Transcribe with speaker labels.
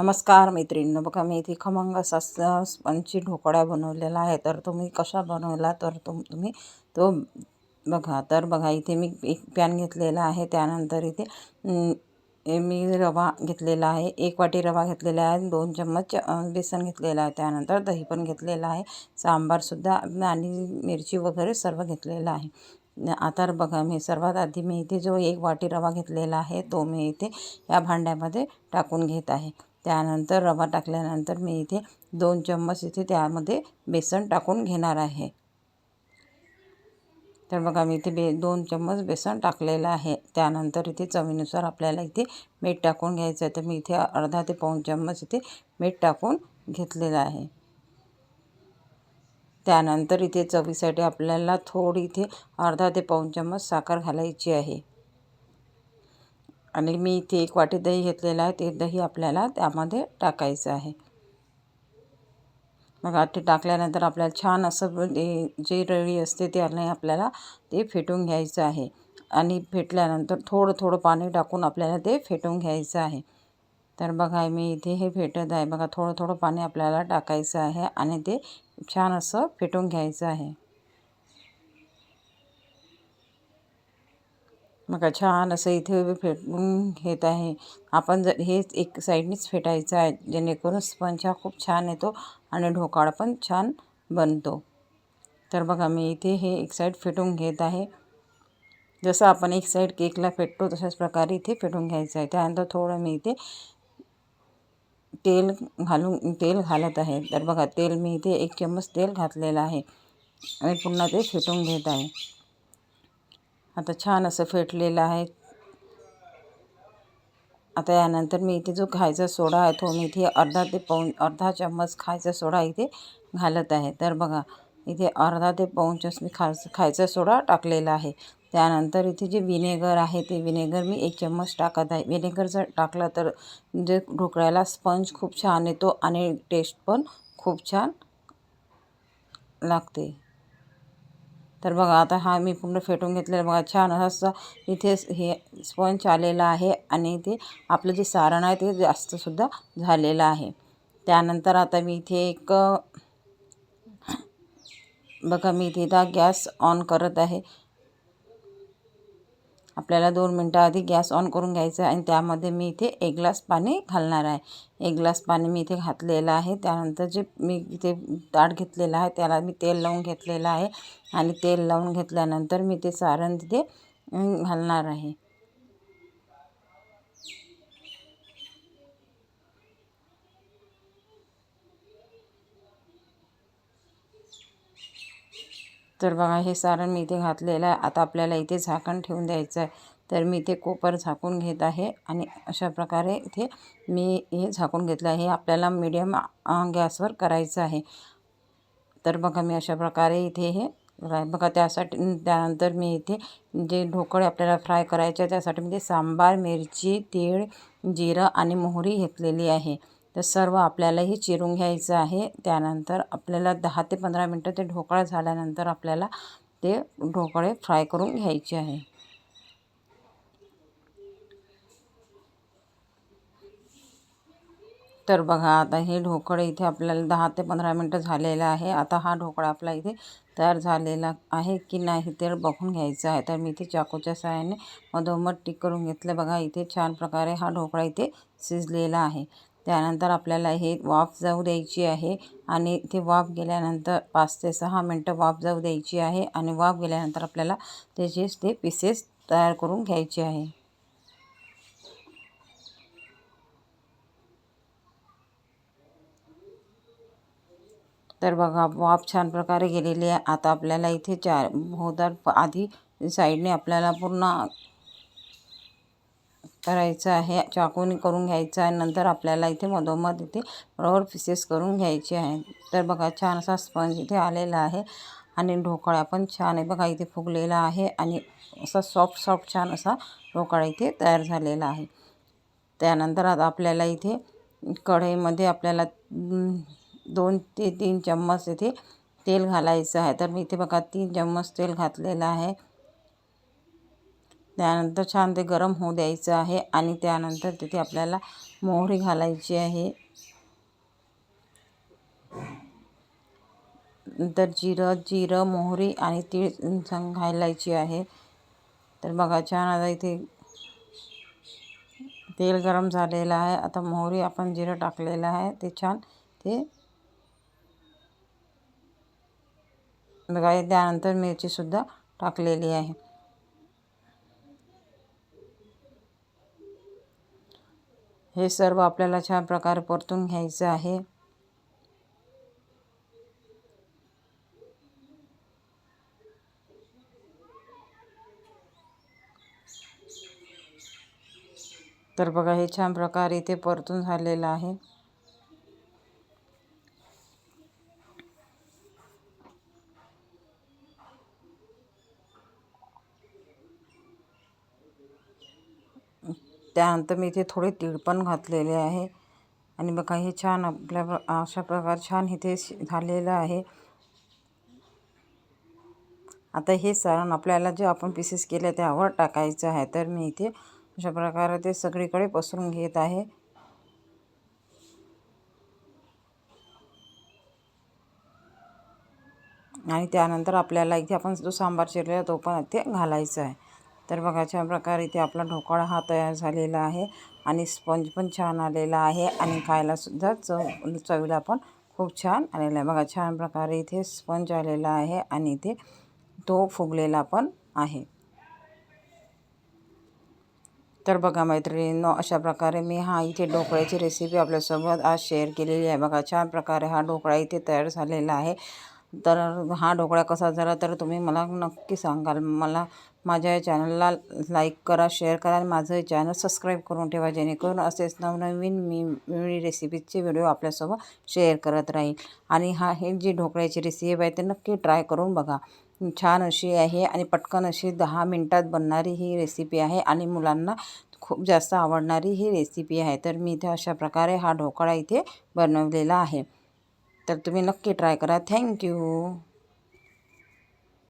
Speaker 1: नमस्कार मैत्रिणींनो, बघा मी इथे खमंग असा स्पंजी ढोकळा बनवलेला आहे. तर तुम्ही कसा बनवला तर तुम्ही तो बघा. तर बघा इथे मी एक पॅन घेतलेला आहे. त्यानंतर इथे मी रवा घेतलेला आहे, 1 वाटी रवा घेतलेला आहे, 2 चम्मच बेसन घेतलेला आहे, त्यानंतर दही पण घेतलेलं आहे, सांबारसुद्धा आणि मिरची वगैरे सर्व घेतलेलं आहे. आता बघा मी सर्वात आधी मी इथे जो 1 वाटी रवा घेतलेला आहे तो मी इथे या भांड्यामध्ये टाकून घेत आहे. त्यानंतर रवा टाकल्यानंतर मी इथे 2 चम्मच इथे त्यामध्ये बेसन टाकून घेणार आहे. तर बघा मी इथे 2 चम्मच बेसन टाकलेलं आहे. त्यानंतर इथे चवीनुसार आपल्याला इथे मीठ टाकून घ्यायचं आहे. तर मी इथे अर्धा ते पाऊण चम्मच इथे मीठ टाकून घेतलेलं आहे. त्यानंतर इथे चवीसाठी आपल्याला थोडी इथे अर्धा ते पाऊण चम्मच साखर घालायची आहे. आणि मी इथे 1 वाटी दही घेतलेलं आहे, ते दही आपल्याला त्यामध्ये टाकायचं आहे. मग ते टाकल्यानंतर आपल्याला छान असं जे रवी असते त्याने आपल्याला ते फेटून घ्यायचं आहे. आणि फेटल्यानंतर थोडं थोडं पाणी टाकून आपल्याला ते फेटून घ्यायचं आहे. तर बघा मी इथे हे फेटत आहे. बघा थोडं थोडं पाणी आपल्याला टाकायचं आहे आणि ते छान असं फेटून घ्यायचं आहे. मग छान असं इथे फेटून घेत आहे. आपण जर हे एक साईडनीच फेटायचं आहे, जेणेकरून स्पंज हा खूप छान येतो आणि ढोकळा पण छान बनतो. तर बघा मी इथे हे एक साईड फेटून घेत आहे. जसं आपण एक साईड केकला फेटतो तशाच प्रकारे इथे फेटून घ्यायचं आहे. त्यानंतर थोडं मी इथे तेल घालत आहे. तर बघा मी इथे 1 चम्मच तेल घातलेलं आहे आणि पुन्हा ते फेटून घेत आहे. आता छान असं फेटलेलं आहे. आता यानंतर मी इथे जो खायचा सोडा आहे तो मी इथे अर्धा चम्मच खायचा सोडा इथे घालत आहे. तर बघा इथे अर्धा ते पाऊण चम्मच खायचा सोडा टाकलेला आहे. त्यानंतर इथे जे विनेगर आहे ते विनेगर मी 1 चम्मच टाकत आहे. विनेगर जर टाकलं तर जे ढोकळ्याला स्पंज खूप छान येतो आणि टेस्ट पण खूप छान लागते. तर बघा आता हा मी पूर्ण फेटून घेतलेला बघा छान असं इथे हे स्पंज आलेला आहे आणि ते आपलं जे सारण आहे ते जास्तसुद्धा झालेलं आहे. त्यानंतर आता मी इथे बघा मी इथे गॅस ऑन करत आहे. आपल्याला 2 मिनटं आधी गॅस ऑन करून घ्यायचा आहे आणि त्यामध्ये मी इथे 1 ग्लास पाणी घालणार आहे. 1 ग्लास पाणी मी इथे घातलेलं आहे. त्यानंतर जे मी इथे ताट घेतलेलं आहे त्याला मी तेल लावून घेतलेलं आहे आणि तेल लावून घेतल्यानंतर मी ते सारण तिथे घालणार आहे. तर बघा हे सारण मी इथे घातलेलं आहे. आता आपल्याला इथे झाकण ठेवून द्यायचं आहे. तर मी इथे कुकर झाकून घेत आहे आणि अशा प्रकारे इथे मी हे झाकून घेतलं आहे. हे आपल्याला मीडियम गॅसवर करायचं आहे. तर बघा मी अशा प्रकारे इथे हे बघा त्यानंतर मी इथे जे ढोकळे आपल्याला फ्राय करायचे त्यासाठी मी ते सांबार, मिरची, तीळ, जिरं आणि मोहरी घेतलेली आहे. तर सर्व आपल्याला हे चिरून घ्यायचं आहे. त्यानंतर आपल्याला 10 ते 15 मिनटं ते ढोकळा झाल्यानंतर आपल्याला ते ढोकळे फ्राय करून घ्यायचे आहे. तर बघा आता हे ढोकळे इथे आपल्याला 10 ते 15 मिनटं झालेलं आहे. आता हा ढोकळा आपला इथे तयार झालेला आहे की नाही ते बघून घ्यायचं आहे. तर मी इथे चाकूच्या साहाय्याने मधोमध टिक करून घेतलं. बघा इथे छान प्रकारे हा ढोकळा इथे शिजलेला आहे. त्यानंतर आपल्याला हे वाफ जाऊ द्यायची आहे आणि इथे वाफ गेल्यानंतर 5 ते 6 मिनटं वाफ जाऊ द्यायची आहे आणि वाफ गेल्यानंतर आपल्याला ते पीसेस तयार करून घ्यायचे आहे. तर बघा वाफ छान प्रकारे गेलेली आहे. आता आपल्याला इथे आधी साईडने आपल्याला पूर्ण करायचं आहे, चाकूने करून घ्यायचं आहे. नंतर आपल्याला इथे मधोमध इथे बरोबर पीसेस करून घ्यायचे आहे. तर बघा छान असा स्पंज इथे आलेला आहे आणि ढोकळा पण छान आहे. बघा इथे फुगलेला आहे आणि असा सॉफ्ट छान असा ढोकळा इथे तयार झालेला आहे. त्यानंतर आता आपल्याला इथे कढईमध्ये आपल्याला 2 ते 3 चम्मच इथे तेल घालायचं आहे. तर मी इथे बघा 3 चम्मच तेल घातलेलं आहे. त्यानंतर छान ते गरम होऊ द्यायचं आहे आणि त्यानंतर तिथे आपल्याला मोहरी घालायची आहे, नंतर जिरं मोहरी आणि तीळ घालायची आहे. तर बघा छान आता इथे तेल गरम झालेलं आहे. आता मोहरी आपण जिरं टाकलेलं आहे ते छान ते बघा. त्यानंतर मिरचीसुद्धा टाकलेली आहे. हे सर्व आपल्याला छान प्रकारे परतून घ्यायचं आहे. तर बघा हे छान प्रकारे इथे परतून झालेलं आहे. त्यानंतर मी इथे थोडे तीळ पण घातलेले आहे आणि बघा हे छान आपल्या अशा प्रकारे छान इथे झालेलं आहे. आता हे सारण आपल्याला जे आपण पीसेस केले त्यावर टाकायचं आहे. तर मी इथे अशा प्रकारे ते सगळीकडे पसरून घेत आहे. आणि त्यानंतर आपल्याला इथे आपण जो सांबार चिरलेला तो पण इथे घालायचा आहे. तर बघा छान प्रकारे इथे आपला ढोकळा हा तयार झालेला आहे आणि स्पंज पण छान आलेला आहे आणि खायलासुद्धा चवीला पण खूप छान आलेला आहे. बघा छान प्रकारे इथे स्पंज आलेला आहे आणि इथे तो फुगलेला पण आहे. तर बघा मैत्रिणींनो, अशा प्रकारे मी इथे ढोकळ्याची रेसिपी आपल्यासोबत आज शेअर केलेली आहे. बघा छान प्रकारे हा ढोकळा इथे तयार झालेला आहे. तर हा ढोकळा कसा झाला तर तुम्ही मला नक्की सांगाल. मला माझ्या चॅनलला लाईक करा, शेअर करा आणि माझं चॅनल सबस्क्राईब करून ठेवा, जेणेकरून असेच नवनवीन मी रेसिपीचे व्हिडिओ आपल्यासोबत शेअर करत राहील. आणि हे जी ढोकळ्याची रेसिपी आहे ते नक्की ट्राय करून बघा. छान अशी आहे आणि पटकन अशी 10 मिनटात बनणारी ही रेसिपी आहे आणि मुलांना खूप जास्त आवडणारी ही रेसिपी आहे. तर मी इथे अशा प्रकारे हा ढोकळा इथे बनवलेला आहे. तर तुम्ही नक्की ट्राय करा. थँक्यू.